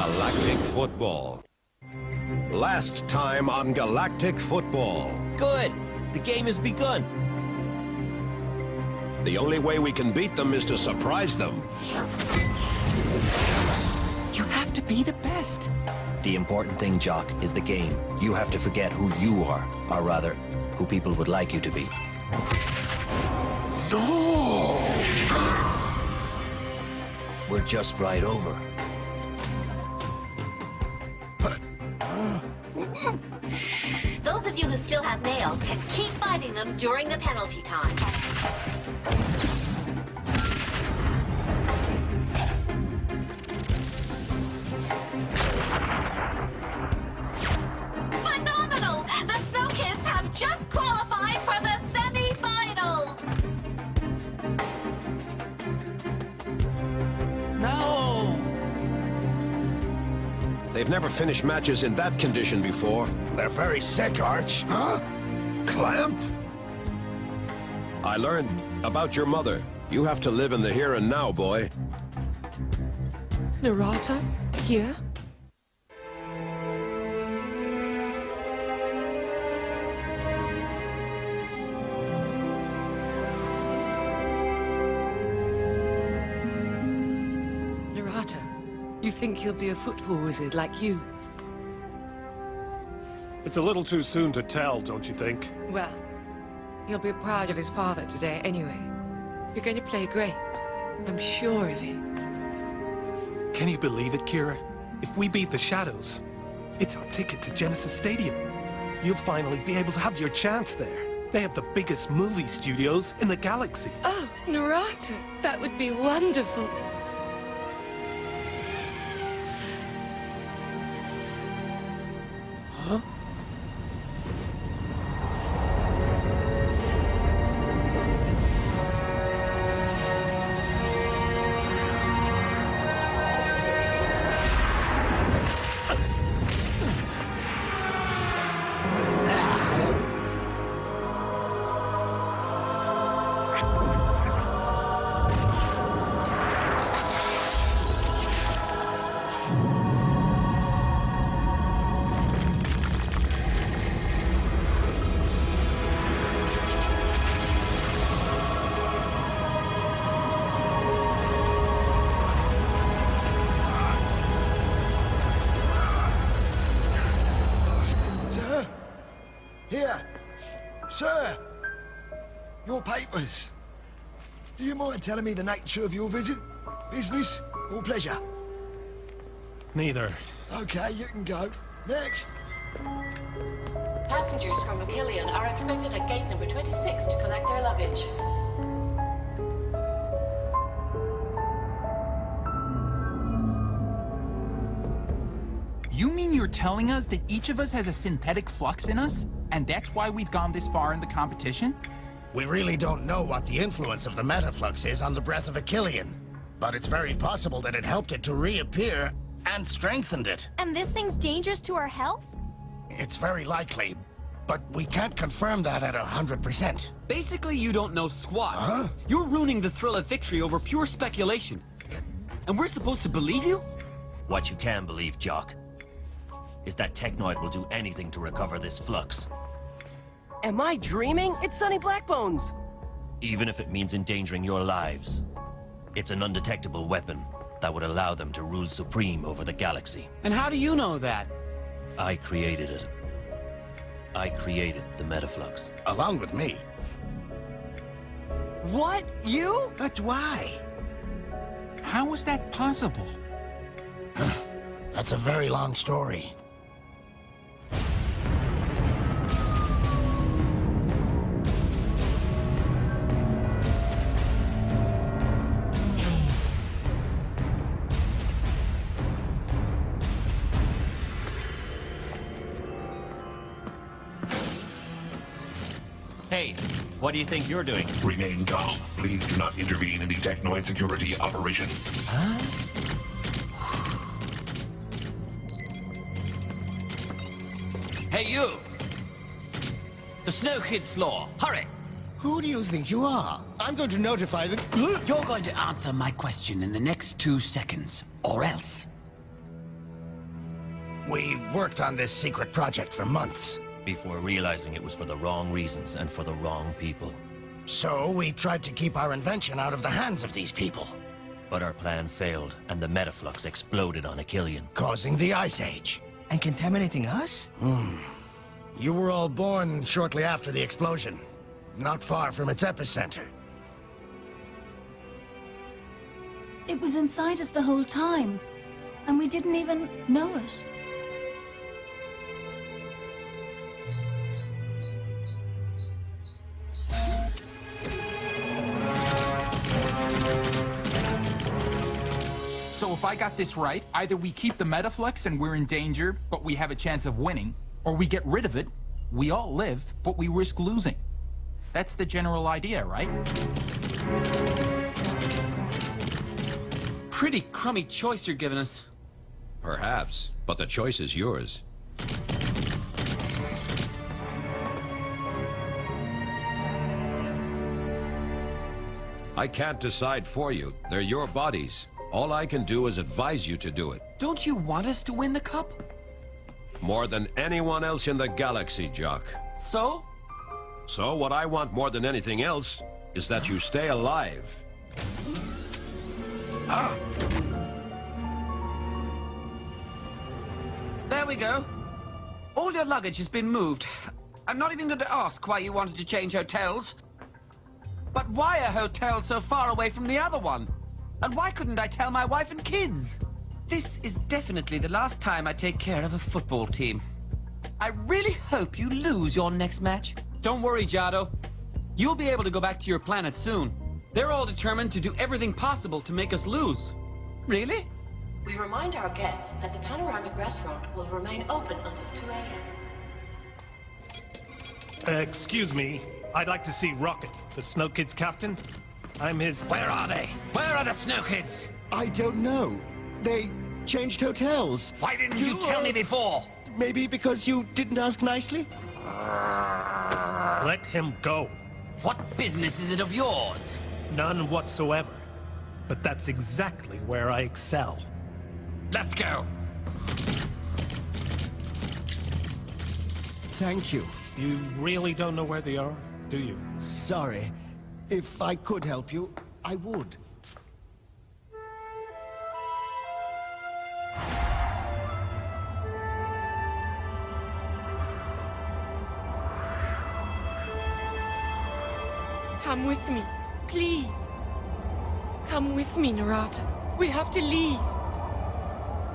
Galactic Football. Last time on Galactic Football. Good! The game has begun. The only way we can beat them is to surprise them. You have to be the best. The important thing, Jock, is the game. You have to forget who you are, or rather, who people would like you to be. No! We're just right over. Those of you who still have nails can keep biting them during the penalty time. Phenomenal! The Snow Kids have just qualified for the semi-finals! No! They've never finished matches in that condition before. They're very sick, Arch. Huh? Clamp? I learned about your mother. You have to live in the here and now, boy. Narata? Here? Narata, you think he'll be a football wizard like you? It's a little too soon to tell, don't you think? Well, he'll be proud of his father today anyway. You're going to play great. I'm sure of it. Can you believe it, Kira? If we beat the Shadows, it's our ticket to Genesis Stadium. You'll finally be able to have your chance there. They have the biggest movie studios in the galaxy. Oh, Narata, that would be wonderful. Huh? Here, sir, your papers. Do you mind telling me the nature of your visit? Business or pleasure? Neither. Okay, you can go. Next. Passengers from Achillean are expected at gate number 26 to collect their luggage. You mean you're telling us that each of us has a synthetic flux in us? And that's why we've gone this far in the competition? We really don't know what the influence of the Metaflux is on the breath of Achillean. But it's very possible that it helped it to reappear and strengthened it. And this thing's dangerous to our health? It's very likely, but we can't confirm that at 100%. Basically, you don't know squat. Huh? You're ruining the thrill of victory over pure speculation. And we're supposed to believe you? What you can believe, Jock, is that Technoid will do anything to recover this flux. Am I dreaming? It's Sonny Blackbones! Even if it means endangering your lives. It's an undetectable weapon that would allow them to rule supreme over the galaxy. And how do you know that? I created it. I created the Metaflux. Along with me. What? You? But why? How is that possible? That's a very long story. Hey, what do you think you're doing? Remain calm. Please do not intervene in the Technoid security operation. Huh? Hey, you! The Snow Kids floor. Hurry! Who do you think you are? I'm going to notify the... You're going to answer my question in the next 2 seconds, or else. We worked on this secret project for months. Before realizing it was for the wrong reasons and for the wrong people. So we tried to keep our invention out of the hands of these people. But our plan failed, and the Metaflux exploded on Achillean. Causing the Ice Age. And contaminating us? You were all born shortly after the explosion. Not far from its epicenter. It was inside us the whole time, and we didn't even know it. So if I got this right, either we keep the Metaflux and we're in danger, but we have a chance of winning, or we get rid of it, we all live, but we risk losing. That's the general idea, right? Pretty crummy choice you're giving us. Perhaps, but the choice is yours. I can't decide for you. They're your bodies. All I can do is advise you to do it. Don't you want us to win the cup? More than anyone else in the galaxy, Jock. So? So what I want more than anything else is that you stay alive. There we go. All your luggage has been moved. I'm not even going to ask why you wanted to change hotels. But why a hotel so far away from the other one? And why couldn't I tell my wife and kids? This is definitely the last time I take care of a football team. I really hope you lose your next match. Don't worry, Jado. You'll be able to go back to your planet soon. They're all determined to do everything possible to make us lose. Really? We remind our guests that the panoramic restaurant will remain open until 2 a.m. Excuse me. I'd like to see Rocket, the Snow Kids captain. I'm his... Where are they? Where are the Snow Kids? I don't know. They changed hotels. Why didn't you tell me before? Maybe because you didn't ask nicely? Let him go. What business is it of yours? None whatsoever. But that's exactly where I excel. Let's go. Thank you. You really don't know where they are, do you? Sorry. If I could help you, I would. Come with me, please. Come with me, Narata. We have to leave.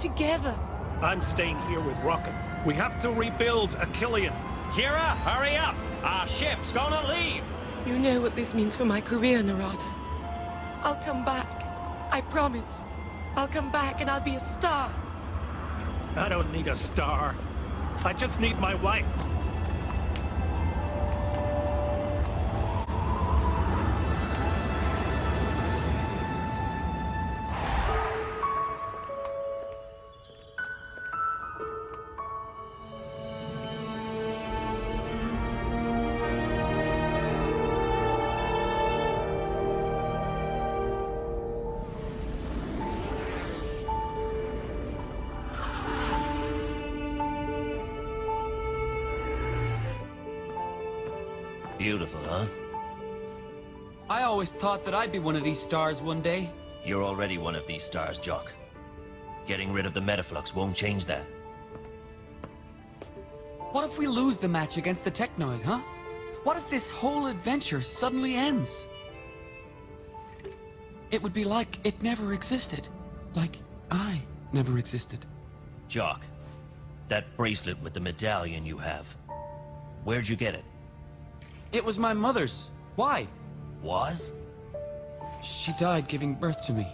Together. I'm staying here with Rocket. We have to rebuild Achillean. Kira, hurry up! Our ship's gonna leave! You know what this means for my career, Narata. I'll come back. I promise. I'll come back and I'll be a star. I don't need a star. I just need my wife. Beautiful, huh? I always thought that I'd be one of these stars one day. You're already one of these stars, Jock. Getting rid of the Metaflux won't change that. What if we lose the match against the Technoid, huh? What if this whole adventure suddenly ends? It would be like it never existed. Like I never existed. Jock, that bracelet with the medallion you have. Where'd you get it? It was my mother's. Why? Was? She died giving birth to me.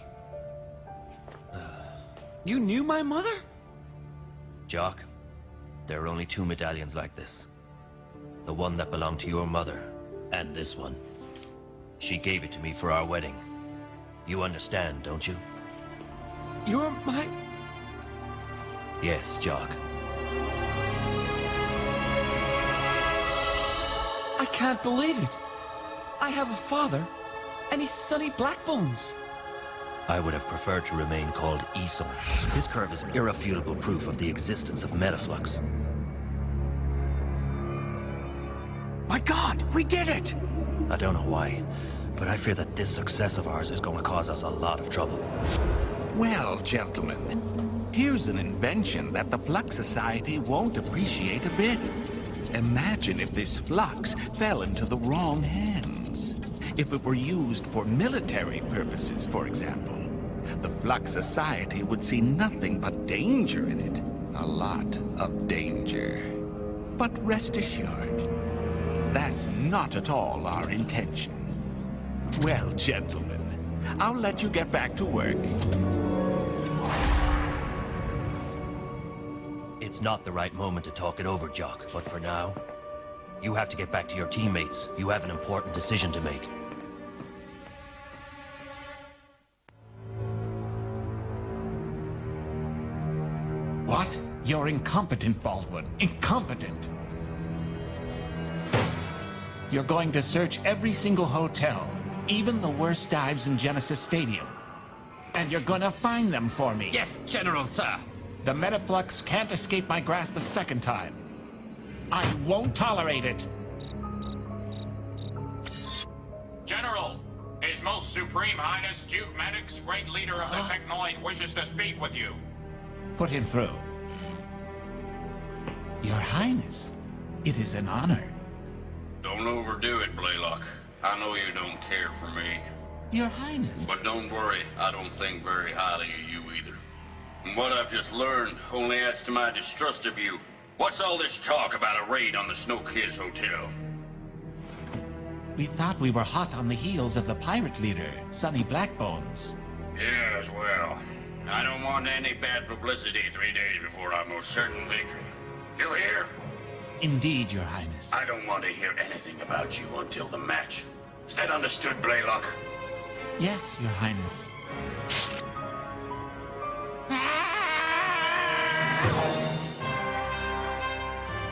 You knew my mother? Jock, there are only two medallions like this. The one that belonged to your mother, and this one. She gave it to me for our wedding. You understand, don't you? You're my... Yes, Jock. I can't believe it. I have a father, and he's Sonny Blackbones. I would have preferred to remain called Esau. This curve is irrefutable proof of the existence of Metaflux. My God, we did it! I don't know why, but I fear that this success of ours is going to cause us a lot of trouble. Well, gentlemen, here's an invention that the Flux Society won't appreciate a bit. Imagine if this flux fell into the wrong hands. If it were used for military purposes, for example, the Flux Society would see nothing but danger in it. A lot of danger. But rest assured, that's not at all our intention. Well, gentlemen, I'll let you get back to work. It's not the right moment to talk it over, Jock, but for now, you have to get back to your teammates. You have an important decision to make. What? You're incompetent, Baldwin. Incompetent. You're going to search every single hotel, even the worst dives in Genesis Stadium. And you're gonna find them for me. Yes, General, sir. The Metaflux can't escape my grasp a second time. I won't tolerate it. General, His Most Supreme Highness Duke Maddox, great leader of the Technoid, wishes to speak with you. Put him through. Your Highness, it is an honor. Don't overdo it, Blaylock. I know you don't care for me. Your Highness. But don't worry, I don't think very highly of you either. And what I've just learned only adds to my distrust of you. What's all this talk about a raid on the Snow Kids Hotel? We thought we were hot on the heels of the pirate leader, Sonny Blackbones. Yes, well, I don't want any bad publicity 3 days before our most certain victory. You hear? Indeed, Your Highness. I don't want to hear anything about you until the match. Is that understood, Blaylock? Yes, Your Highness.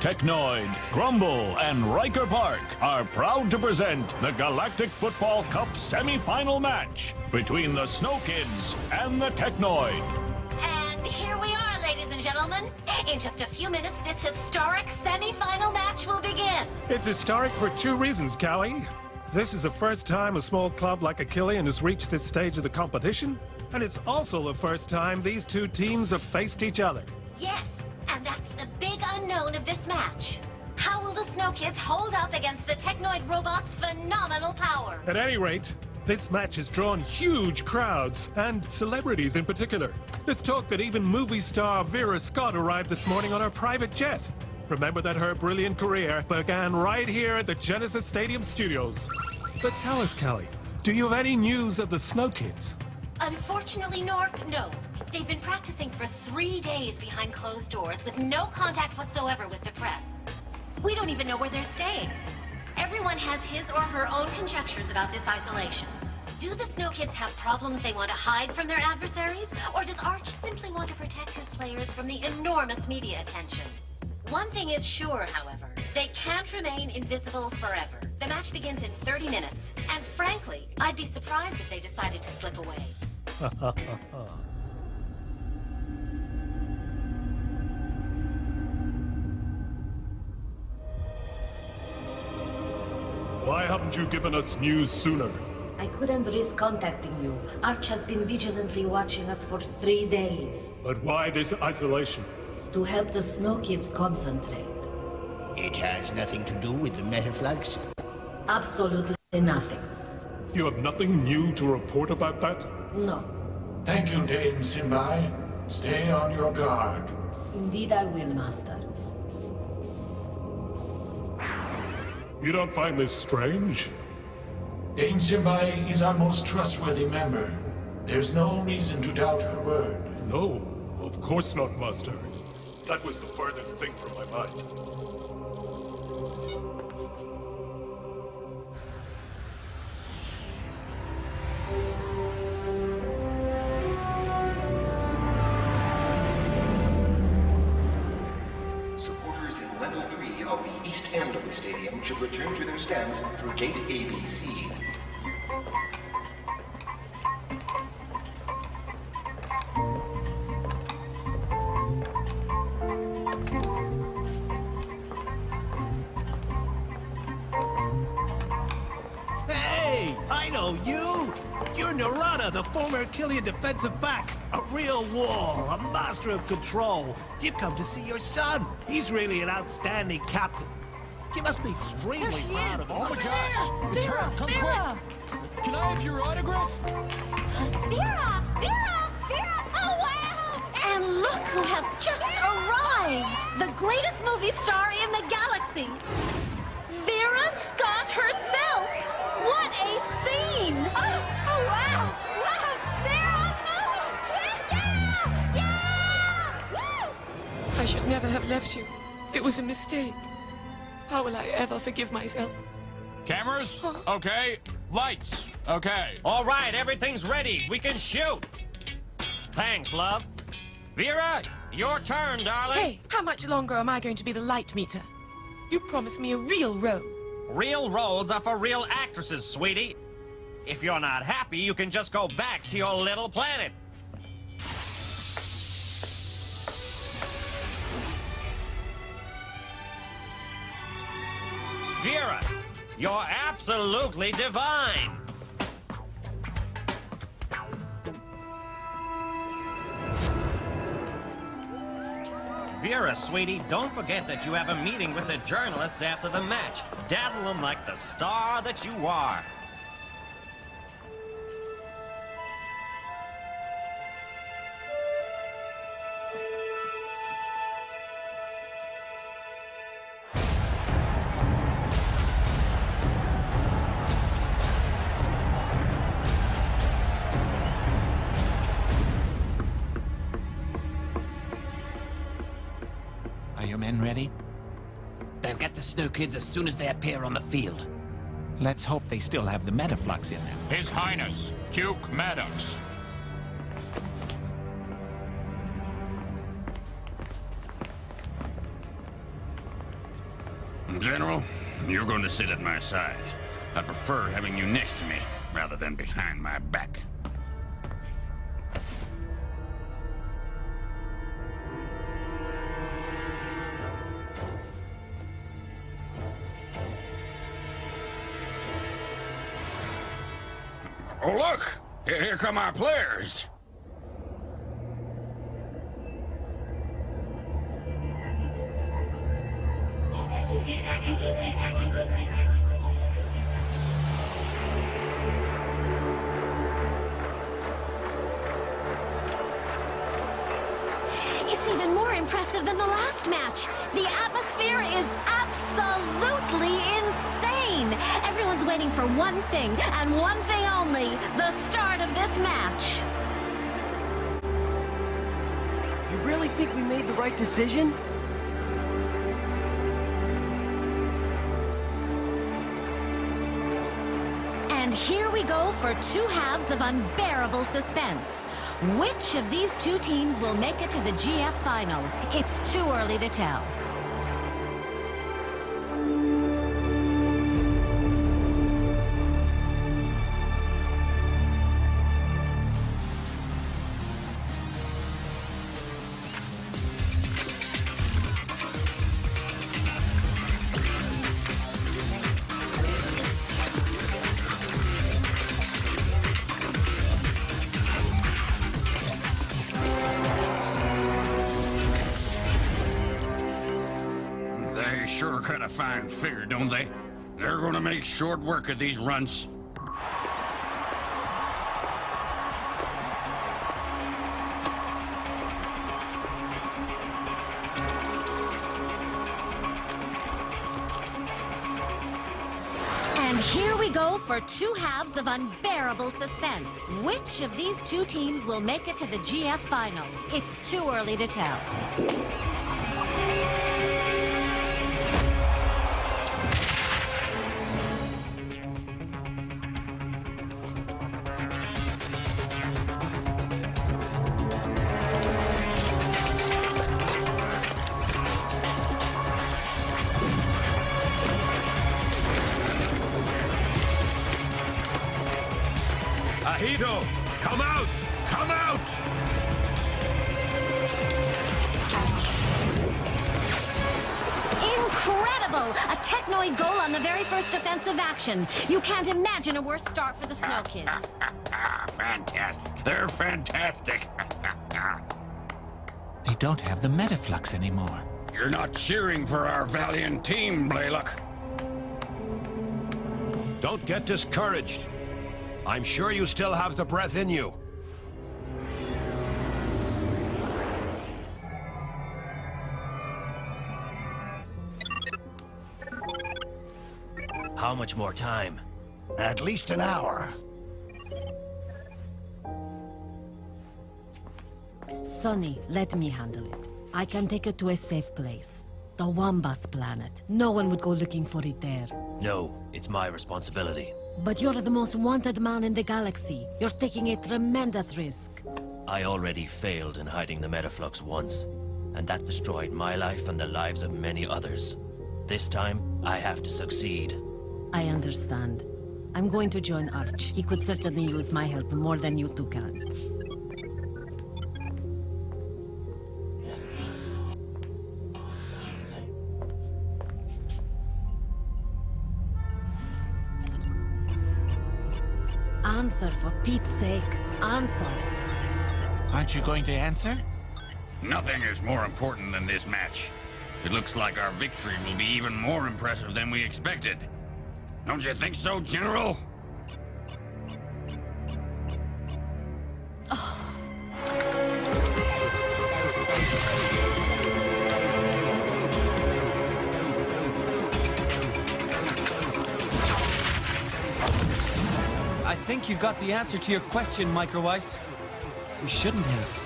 Technoid, Grumble, and Riker Park are proud to present the Galactic Football Cup semi-final match between the Snow Kids and the Technoid. And here we are, ladies and gentlemen. In just a few minutes, this historic semi-final match will begin. It's historic for 2 reasons, Callie. This is the first time a small club like Achillean has reached this stage of the competition, and it's also the first time these 2 teams have faced each other. Yes, and that's the big unknown of this match. How will the Snow Kids hold up against the Technoid robot's phenomenal power? At any rate, this match has drawn huge crowds, and celebrities in particular. There's talk that even movie star Vera Scott arrived this morning on her private jet. Remember that her brilliant career began right here at the Genesis Stadium studios. But tell us, Callie, do you have any news of the Snow Kids? Unfortunately, North, no. They've been practicing for 3 days behind closed doors with no contact whatsoever with the press. We don't even know where they're staying. Everyone has his or her own conjectures about this isolation. Do the Snow Kids have problems they want to hide from their adversaries? Or does Arch simply want to protect his players from the enormous media attention? One thing is sure, however. They can't remain invisible forever. The match begins in 30 minutes. And frankly, I'd be surprised if they decided to slip away. Why haven't you given us news sooner? I couldn't risk contacting you. Arch has been vigilantly watching us for 3 days. But why this isolation? To help the Snow Kids concentrate. It has nothing to do with the Metaflux? Absolutely nothing. You have nothing new to report about that? No. Thank you, Dame Simbai. Stay on your guard. Indeed I will, Master. You don't find this strange? Dame Simbai is our most trustworthy member. There's no reason to doubt her word. No, of course not, Master. That was the furthest thing from my mind. Supporters in level 3 of the east end of the stadium should return to their stands through gate ABC. Oh, you? You're Narada, the former Achillean defensive back. A real wall, a master of control. You've come to see your son. He's really an outstanding captain. You must be extremely proud of him. Oh my gosh! It's her! Come quick! Can I have your autograph? Vera! Vera! Vera! Oh, wow! And look who has just arrived! The greatest movie star in the galaxy! Vera Scott herself! What a scene! Oh wow! Wow! Vera! Oh! Yeah! Yeah! Woo! I should never have left you. It was a mistake. How will I ever forgive myself? Cameras? Okay. Lights? Okay. All right, everything's ready. We can shoot. Thanks, love. Vera, your turn, darling. Hey, how much longer am I going to be the light meter? You promised me a real role. Real roles are for real actresses, sweetie. If you're not happy, you can just go back to your little planet. Vera, you're absolutely divine. Vera, sweetie, don't forget that you have a meeting with the journalists after the match. Dazzle them like the star that you are. Are your men ready? They'll get the Snow Kids as soon as they appear on the field. Let's hope they still have the Metaflux in them. His Highness, Duke Maddox. General, you're going to sit at my side. I prefer having you next to me, rather than behind my back. Oh, look! Here come our players! It's even more impressive than the last match. The atmosphere is absolutely insane. Everyone's waiting for one thing, and one thing only, the start of this match. You really think we made the right decision? And here we go for two halves of unbearable suspense. Which of these two teams will make it to the GF final? It's too early to tell. Sure cut a fine figure, don't they? They're gonna make short work of these runts. And here we go for two halves of unbearable suspense. Which of these two teams will make it to the GF final? It's too early to tell. Ahito, come out! Come out! Incredible! A Technoid goal on the very first offensive action. You can't imagine a worse start for the Snow Kids. Fantastic. They're fantastic. They don't have the Metaflux anymore. You're not cheering for our valiant team, Blaylock. Don't get discouraged. I'm sure you still have the breath in you. How much more time? At least an hour. Sonny, let me handle it. I can take it to a safe place. The Wombus planet. No one would go looking for it there. No, it's my responsibility. But you're the most wanted man in the galaxy. You're taking a tremendous risk. I already failed in hiding the Metaflux once, and that destroyed my life and the lives of many others. This time, I have to succeed. I understand. I'm going to join Arch. He could certainly use my help more than you two can. Answer, for Pete's sake. Answer. Aren't you going to answer? Nothing is more important than this match. It looks like our victory will be even more impressive than we expected. Don't you think so, General? I think you got the answer to your question, Micro Ice. We shouldn't have.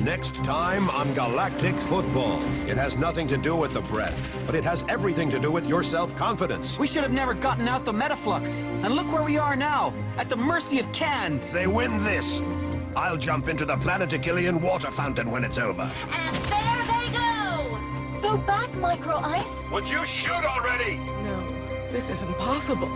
Next time on Galactic Football. It has nothing to do with the breath, but it has everything to do with your self-confidence. We should have never gotten out the Metaflux. And look where we are now, at the mercy of cans. They win this. I'll jump into the Planetikillian water fountain when it's over. And there they go! Go back, Micro Ice. Would you shoot already? No, this isn't possible.